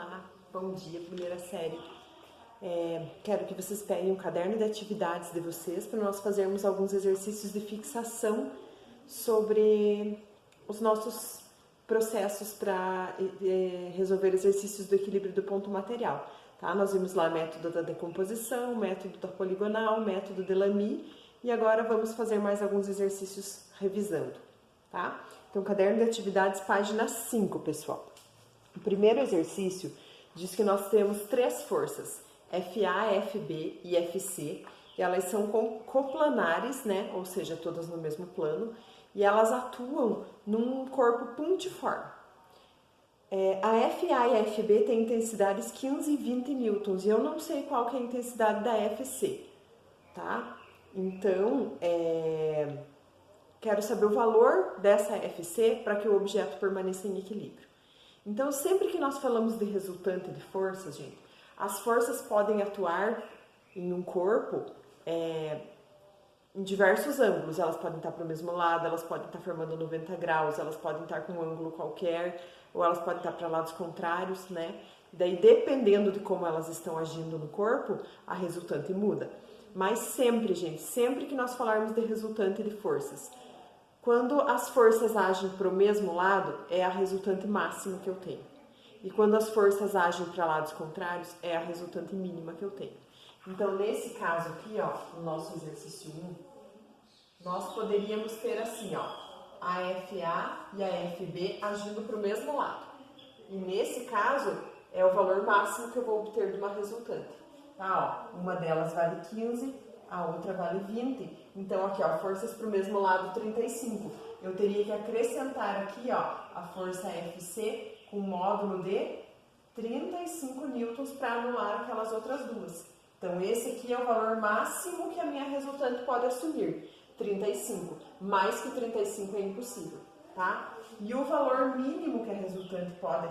Olá, bom dia, primeira série. Quero que vocês peguem o caderno de atividades de vocês para nós fazermos alguns exercícios de fixação sobre os nossos processos para resolver exercícios do equilíbrio do ponto material. Tá? Nós vimos lá método da decomposição, método da poligonal, método de Lamy e agora vamos fazer mais alguns exercícios revisando. Tá? Então, caderno de atividades, página 5, pessoal. O primeiro exercício diz que nós temos três forças, FA, FB e FC, e elas são coplanares, né? Ou seja, todas no mesmo plano, e elas atuam num corpo pontiforme. A FA e a FB têm intensidades 15 e 20 newtons, e eu não sei qual que é a intensidade da FC, tá? Então, quero saber o valor dessa FC para que o objeto permaneça em equilíbrio. Então, sempre que nós falamos de resultante de forças, gente, as forças podem atuar em um corpo em diversos ângulos. Elas podem estar para o mesmo lado, elas podem estar formando 90 graus, elas podem estar com um ângulo qualquer, ou elas podem estar para lados contrários, né? Daí, dependendo de como elas estão agindo no corpo, a resultante muda. Mas sempre, gente, sempre que nós falarmos de resultante de forças, quando as forças agem para o mesmo lado, é a resultante máxima que eu tenho. E quando as forças agem para lados contrários, é a resultante mínima que eu tenho. Então, nesse caso aqui, ó, no nosso exercício 1, nós poderíamos ter assim, ó, a FA e a FB agindo para o mesmo lado. E nesse caso, é o valor máximo que eu vou obter de uma resultante. Tá, ó, uma delas vale 15, a outra vale 20. Então, aqui, ó, forças para o mesmo lado, 35. Eu teria que acrescentar aqui, ó, a força FC com módulo de 35 newtons para anular aquelas outras duas. Então, esse aqui é o valor máximo que a minha resultante pode assumir, 35. Mais que 35 é impossível, tá? E o valor mínimo que a resultante pode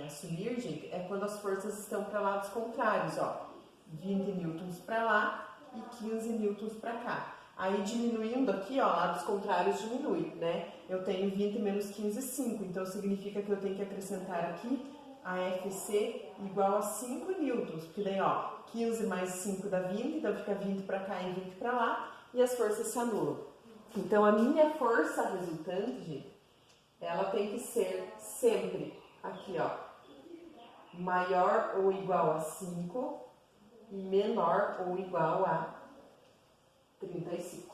assumir, gente, é quando as forças estão para lados contrários, ó. 20 newtons para lá e 15 newtons para cá. Aí diminuindo aqui, ó, lados contrários diminui, né? Eu tenho 20 menos 15, 5. Então significa que eu tenho que acrescentar aqui a FC igual a 5 newtons. Porque daí, ó, 15 mais 5 dá 20, então fica 20 para cá e 20 para lá. E as forças se anulam. Então a minha força resultante, gente, ela tem que ser sempre aqui, ó, maior ou igual a 5 e menor ou igual a 35.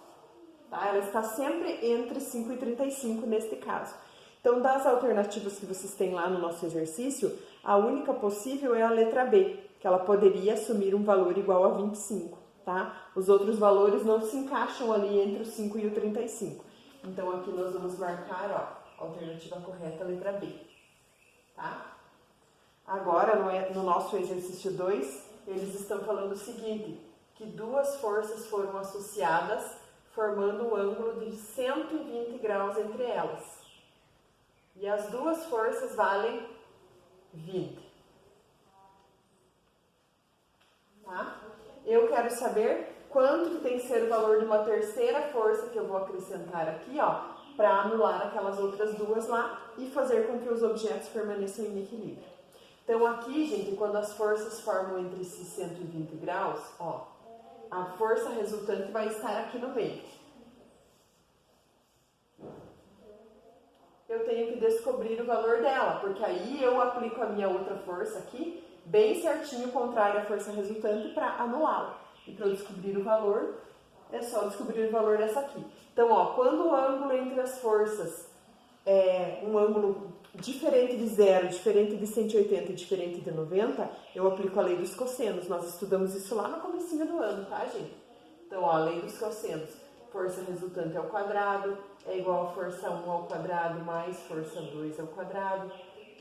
Tá? Ela está sempre entre 5 e 35 neste caso. Então, das alternativas que vocês têm lá no nosso exercício, a única possível é a letra B, que ela poderia assumir um valor igual a 25. Tá? Os outros valores não se encaixam ali entre o 5 e o 35. Então, aqui nós vamos marcar, ó, a alternativa correta, a letra B. Tá? Agora, no nosso exercício 2, eles estão falando o seguinte, que duas forças foram associadas, formando um ângulo de 120 graus entre elas. E as duas forças valem 20. Tá? Eu quero saber quanto que tem que ser o valor de uma terceira força que eu vou acrescentar aqui, ó, para anular aquelas outras duas lá e fazer com que os objetos permaneçam em equilíbrio. Então, aqui, gente, quando as forças formam entre si 120 graus, ó, a força resultante vai estar aqui no meio. Eu tenho que descobrir o valor dela, porque aí eu aplico a minha outra força aqui, bem certinho, contrário à força resultante, para anulá-la. E para eu descobrir o valor, é só descobrir o valor dessa aqui. Então, ó, quando o ângulo entre as forças é um ângulo diferente de 0, diferente de 180 e diferente de 90, eu aplico a lei dos cossenos. Nós estudamos isso lá no comecinho do ano, tá, gente? Então, ó, a lei dos cossenos. Força resultante ao quadrado é igual a força 1 ao quadrado mais força 2 ao quadrado,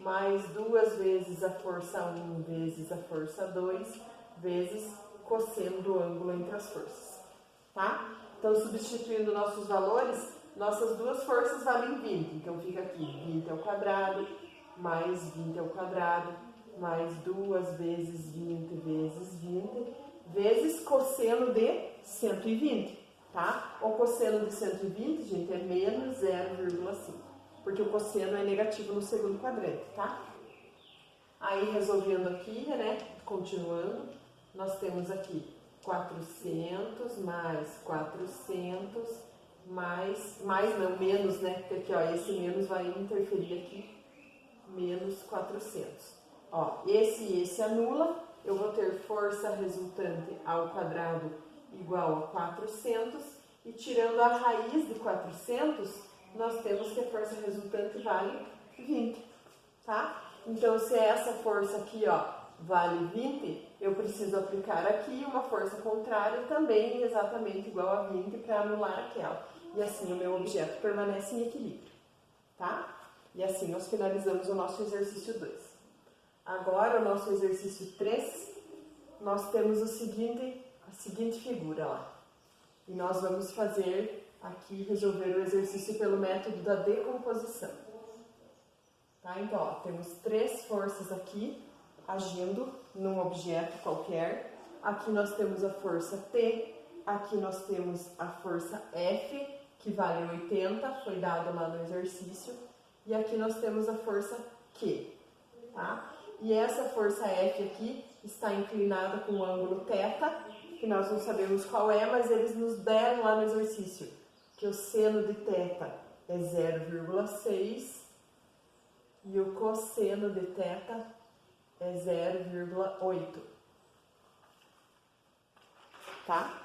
mais 2 vezes a força 1 vezes a força 2, vezes cosseno do ângulo entre as forças, tá? Então, substituindo nossos valores, nossas duas forças valem 20, então fica aqui 20 ao quadrado, mais 20 ao quadrado, mais 2 vezes 20 vezes 20, vezes cosseno de 120, tá? O cosseno de 120, gente, é menos 0,5, porque o cosseno é negativo no segundo quadrante, tá? Aí, resolvendo aqui, né, continuando, nós temos aqui 400 mais 400 mais não, menos, né, porque aqui, ó, esse menos vai interferir aqui, menos 400. Ó, esse e esse anula, eu vou ter força resultante ao quadrado igual a 400, e tirando a raiz de 400, nós temos que a força resultante vale 20, tá? Então, se essa força aqui, ó, vale 20, eu preciso aplicar aqui uma força contrária também exatamente igual a 20 para anular aquela. E assim o meu objeto permanece em equilíbrio, tá? E assim nós finalizamos o nosso exercício 2. Agora, o nosso exercício 3, nós temos a seguinte figura lá. E nós vamos fazer aqui, resolver o exercício pelo método da decomposição. Tá? Então, ó, temos 3 forças aqui agindo num objeto qualquer. Aqui nós temos a força T, aqui nós temos a força F, que vale 80, foi dado lá no exercício. E aqui nós temos a força Q, tá? E essa força F aqui está inclinada com o ângulo θ, que nós não sabemos qual é, mas eles nos deram lá no exercício que o seno de θ é 0,6 e o cosseno de θ é 0,8, tá?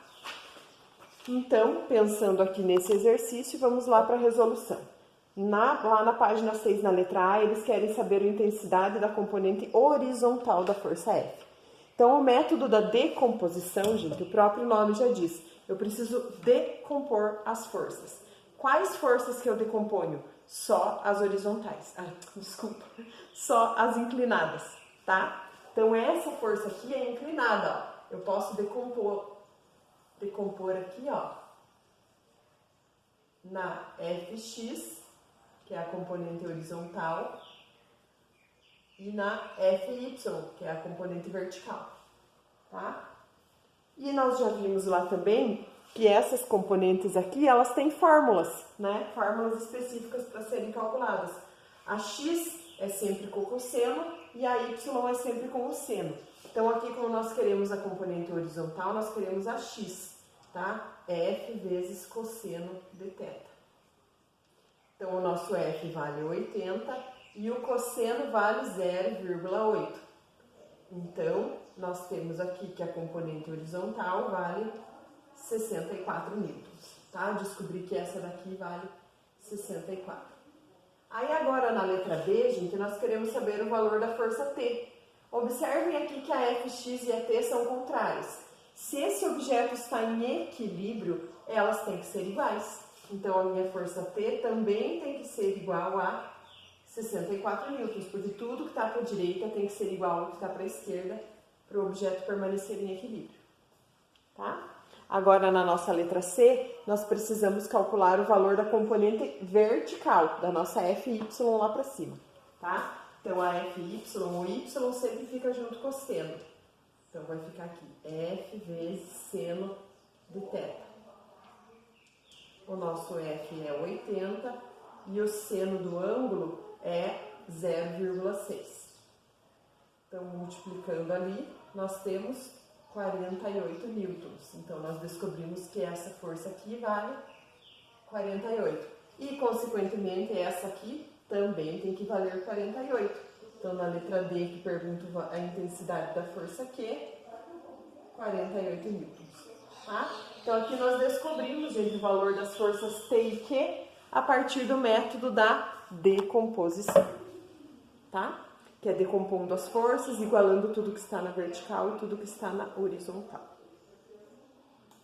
Então, pensando aqui nesse exercício, vamos lá para a resolução. Lá na página 6, na letra A, eles querem saber a intensidade da componente horizontal da força F. Então, o método da decomposição, gente, o próprio nome já diz, eu preciso decompor as forças. Quais forças que eu decomponho? Só as horizontais. Desculpa. Só as inclinadas, tá? Então, essa força aqui é inclinada, ó. Eu posso decompor aqui, ó, na Fx, que é a componente horizontal, e na Fy, que é a componente vertical, tá? E nós já vimos lá também que essas componentes aqui, elas têm fórmulas, né? Fórmulas específicas para serem calculadas. A x é sempre com o cosseno e a y é sempre com o seno. Então, aqui, como nós queremos a componente horizontal, nós queremos a x, tá? F vezes cosseno de θ. Então, o nosso F vale 80 e o cosseno vale 0,8. Então, nós temos aqui que a componente horizontal vale 64 newtons, tá? Descobri que essa daqui vale 64. Aí, agora, na letra B, gente, nós queremos saber o valor da força T. Observem aqui que a Fx e a T são contrárias. Se esse objeto está em equilíbrio, elas têm que ser iguais. Então, a minha força T também tem que ser igual a 64 newtons, porque tudo que está para a direita tem que ser igual ao que está para a esquerda para o objeto permanecer em equilíbrio. Tá? Agora, na nossa letra C, nós precisamos calcular o valor da componente vertical, da nossa Fy lá para cima. Tá? Então, a Fy, o y sempre fica junto com o seno. Então, vai ficar aqui, F vezes seno de θ. O nosso F é 80 e o seno do ângulo é 0,6. Então, multiplicando ali, nós temos 48 newtons. Então, nós descobrimos que essa força aqui vale 48. E, consequentemente, essa aqui também tem que valer 48. Então, na letra D, que pergunta a intensidade da força Q, 48 newtons. Tá? Então, aqui nós descobrimos, gente, o valor das forças T e Q a partir do método da decomposição. Tá? Que é decompondo as forças, igualando tudo que está na vertical e tudo que está na horizontal.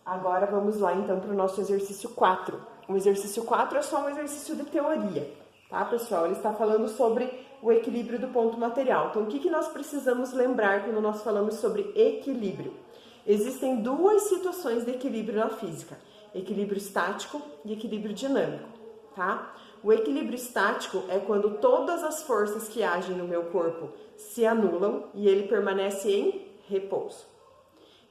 Agora, vamos lá, então, para o nosso exercício 4. O exercício 4 é só um exercício de teoria, tá, pessoal? Ele está falando sobre o equilíbrio do ponto material. Então, o que nós precisamos lembrar quando nós falamos sobre equilíbrio? Existem duas situações de equilíbrio na física, equilíbrio estático e equilíbrio dinâmico, tá? O equilíbrio estático é quando todas as forças que agem no meu corpo se anulam e ele permanece em repouso.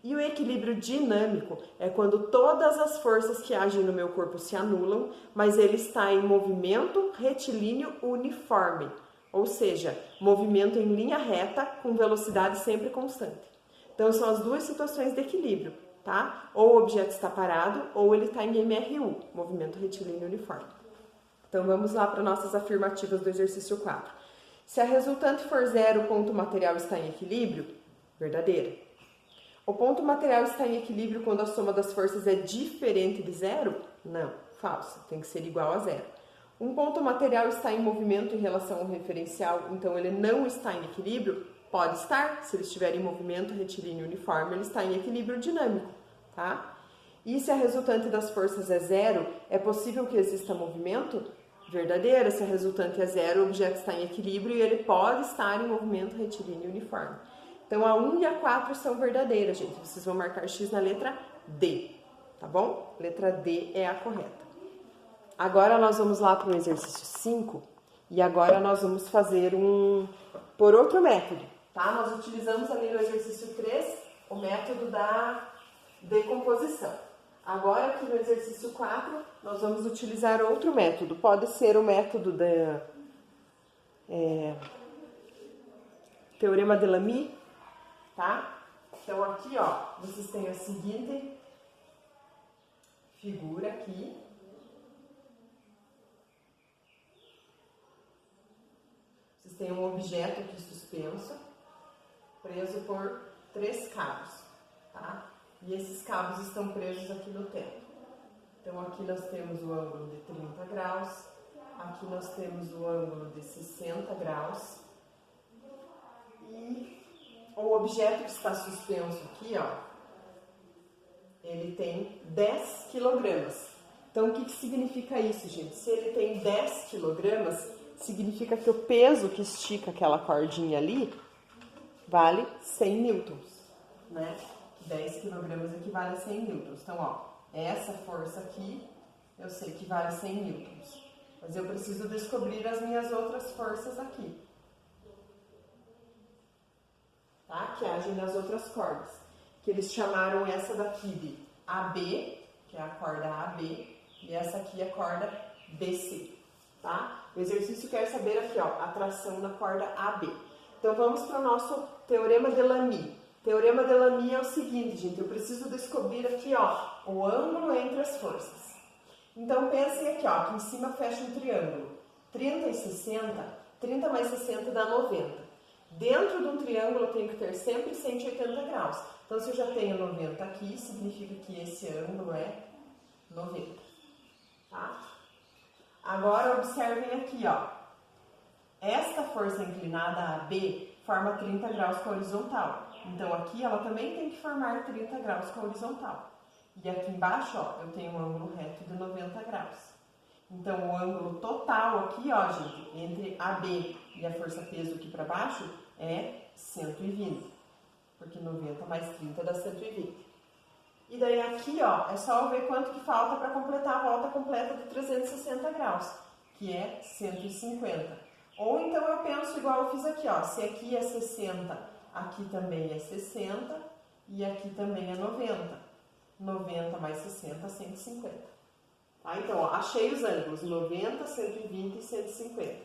E o equilíbrio dinâmico é quando todas as forças que agem no meu corpo se anulam, mas ele está em movimento retilíneo uniforme, ou seja, movimento em linha reta com velocidade sempre constante. Então, são as duas situações de equilíbrio, tá? Ou o objeto está parado, ou ele está em MRU, movimento retilíneo uniforme. Então, vamos lá para nossas afirmativas do exercício 4. Se a resultante for zero, o ponto material está em equilíbrio? Verdadeira. O ponto material está em equilíbrio quando a soma das forças é diferente de zero? Não, falso, tem que ser igual a zero. Um ponto material está em movimento em relação ao referencial, então ele não está em equilíbrio? Pode estar, se ele estiver em movimento retilíneo uniforme, ele está em equilíbrio dinâmico, tá? E se a resultante das forças é zero, é possível que exista movimento? Verdadeira, se a resultante é zero, o objeto está em equilíbrio e ele pode estar em movimento retilíneo uniforme. Então, a 1 e a 4 são verdadeiras, gente. Vocês vão marcar X na letra D, tá bom? Letra D é a correta. Agora, nós vamos lá para o exercício 5 e agora nós vamos fazer por outro método, tá? Nós utilizamos ali no exercício 3 o método da decomposição. Agora, aqui no exercício 4, nós vamos utilizar outro método. Pode ser o método da Teorema de Lamy, tá? Então, aqui, ó, vocês têm a seguinte figura aqui. Vocês têm um objeto aqui suspenso, preso por 3 cabos, tá? E esses cabos estão presos aqui no teto. Então, aqui nós temos o ângulo de 30 graus, aqui nós temos o ângulo de 60 graus. E o objeto que está suspenso aqui, ó, ele tem 10 quilogramas. Então, o que significa isso, gente? Se ele tem 10 quilogramas, significa que o peso que estica aquela cordinha ali vale 100 newtons, né? 10 quilogramas equivale a 100 newtons. Então, ó, essa força aqui, eu sei que vale 100 newtons. Mas eu preciso descobrir as minhas outras forças aqui, tá? Que agem nas outras cordas. Que eles chamaram essa daqui de AB, que é a corda AB, e essa aqui é a corda BC, tá? O exercício quer saber aqui, ó, a tração na corda AB. Então, vamos para o nosso Teorema de Lamy. Teorema de Lamy é o seguinte, gente, eu preciso descobrir aqui, ó, o ângulo entre as forças. Então, pensem aqui, ó, aqui em cima fecha um triângulo. 30 e 60, 30 mais 60 dá 90. Dentro de um triângulo eu tenho que ter sempre 180 graus. Então, se eu já tenho 90 aqui, significa que esse ângulo é 90, tá? Agora, observem aqui, ó. Esta força inclinada AB forma 30 graus com a horizontal. Então, aqui ela também tem que formar 30 graus com a horizontal. E aqui embaixo, ó, eu tenho um ângulo reto de 90 graus. Então, o ângulo total aqui, ó, gente, entre AB e a força-peso aqui para baixo é 120. Porque 90 mais 30 dá 120. E daí aqui, ó, é só eu ver quanto que falta para completar a volta completa de 360 graus, que é 150. Ou então eu penso igual eu fiz aqui, ó, se aqui é 60, aqui também é 60 e aqui também é 90. 90 mais 60, 150. Tá? Então, ó, achei os ângulos, 90, 120 e 150.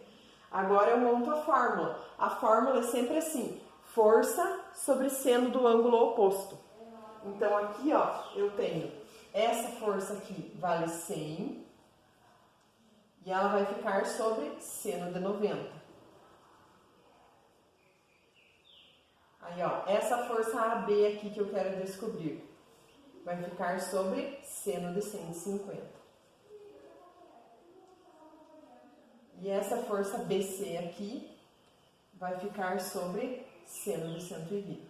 Agora eu monto a fórmula. A fórmula é sempre assim, força sobre seno do ângulo oposto. Então, aqui, ó, eu tenho essa força aqui vale 100 e ela vai ficar sobre seno de 90. Aí, ó, essa força AB aqui que eu quero descobrir vai ficar sobre seno de 150. E essa força BC aqui vai ficar sobre seno de 120.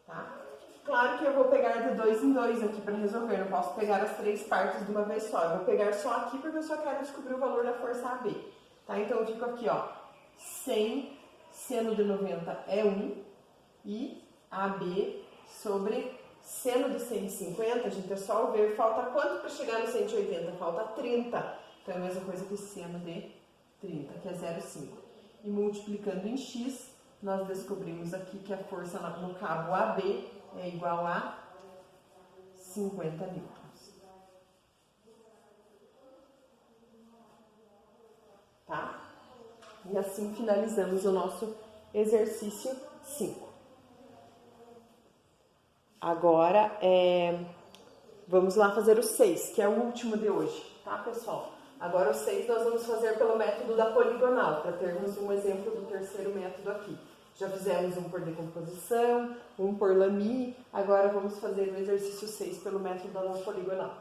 Tá? Claro que eu vou pegar de 2 em 2 aqui para resolver, não posso pegar as 3 partes de uma vez só. Eu vou pegar só aqui porque eu só quero descobrir o valor da força AB. Tá? Então, eu fico aqui, ó, 100 seno de 90 é 1 e AB sobre seno de 150, gente, é só eu ver, falta quanto para chegar no 180? Falta 30. Então, é a mesma coisa que seno de 30, que é 0,5. E multiplicando em x, nós descobrimos aqui que a força no cabo AB é igual a 50 newtons. E assim finalizamos o nosso exercício 5. Agora, vamos lá fazer o 6, que é o último de hoje, tá, pessoal? Agora o 6 nós vamos fazer pelo método da poligonal, para termos um exemplo do terceiro método aqui. Já fizemos um por decomposição, um por Lamy, agora vamos fazer o exercício 6 pelo método da poligonal.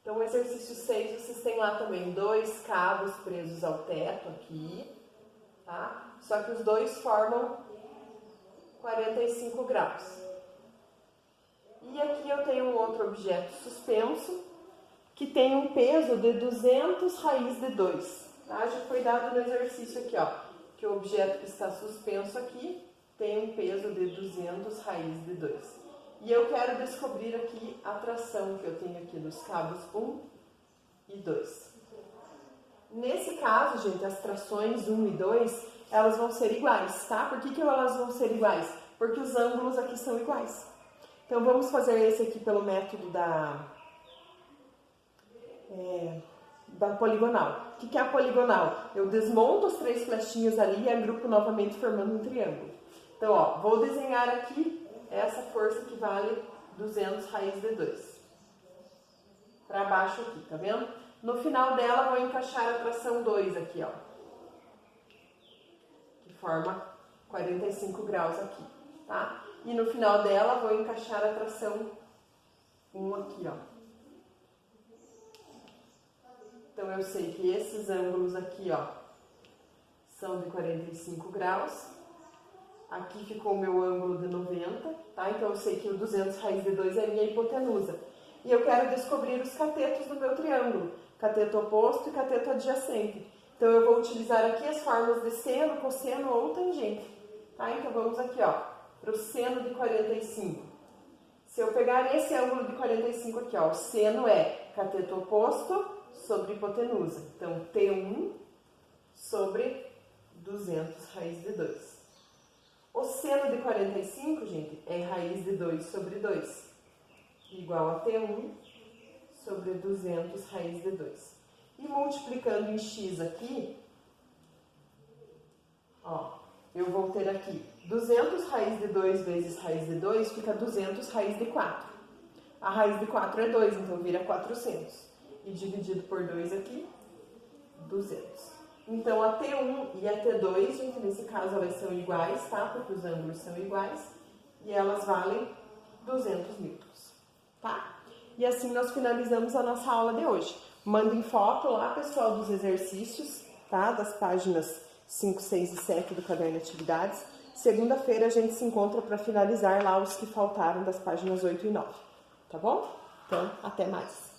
Então, o exercício 6, vocês têm lá também 2 cabos presos ao teto aqui, tá? Só que os dois formam 45 graus. E aqui eu tenho um outro objeto suspenso, que tem um peso de 200 raiz de 2. Tá? Já foi dado no exercício aqui, ó, que o objeto que está suspenso aqui tem um peso de 200 raiz de 2. E eu quero descobrir aqui a tração que eu tenho aqui nos cabos 1 e 2. Nesse caso, gente, as trações 1 e 2, elas vão ser iguais, tá? Por que elas vão ser iguais? Porque os ângulos aqui são iguais. Então, vamos fazer esse aqui pelo método da poligonal. O que é a poligonal? Eu desmonto as 3 flechinhas ali e agrupo novamente formando um triângulo. Então, ó, vou desenhar aqui essa força que vale 200 raiz de 2. Para baixo aqui, tá vendo? No final dela, vou encaixar a tração 2 aqui, ó. Que forma 45 graus aqui, tá? E no final dela, vou encaixar a tração 1 aqui, ó. Então, eu sei que esses ângulos aqui, ó, são de 45 graus. Aqui ficou o meu ângulo de 90, tá? Então, eu sei que o 200 raiz de 2 é a minha hipotenusa. E eu quero descobrir os catetos do meu triângulo, cateto oposto e cateto adjacente. Então, eu vou utilizar aqui as formas de seno, cosseno ou tangente, tá? Então, vamos aqui, ó, para o seno de 45. Se eu pegar esse ângulo de 45 aqui, ó, o seno é cateto oposto sobre hipotenusa. Então, T1 sobre 200 raiz de 2. O seno de 45, gente, é raiz de 2 sobre 2, igual a T1 sobre 200 raiz de 2. E multiplicando em x aqui, ó, eu vou ter aqui 200 raiz de 2 vezes raiz de 2, fica 200 raiz de 4. A raiz de 4 é 2, então vira 400. E dividido por 2 aqui, 200. Então, a T1 e a T2, gente, nesse caso elas são iguais, tá? Porque os ângulos são iguais. E elas valem 200 newtons, tá? E assim nós finalizamos a nossa aula de hoje. Mandem foto lá, pessoal, dos exercícios, tá? Das páginas 5, 6 e 7 do Caderno de Atividades. Segunda-feira a gente se encontra para finalizar lá os que faltaram das páginas 8 e 9, tá bom? Então, até mais.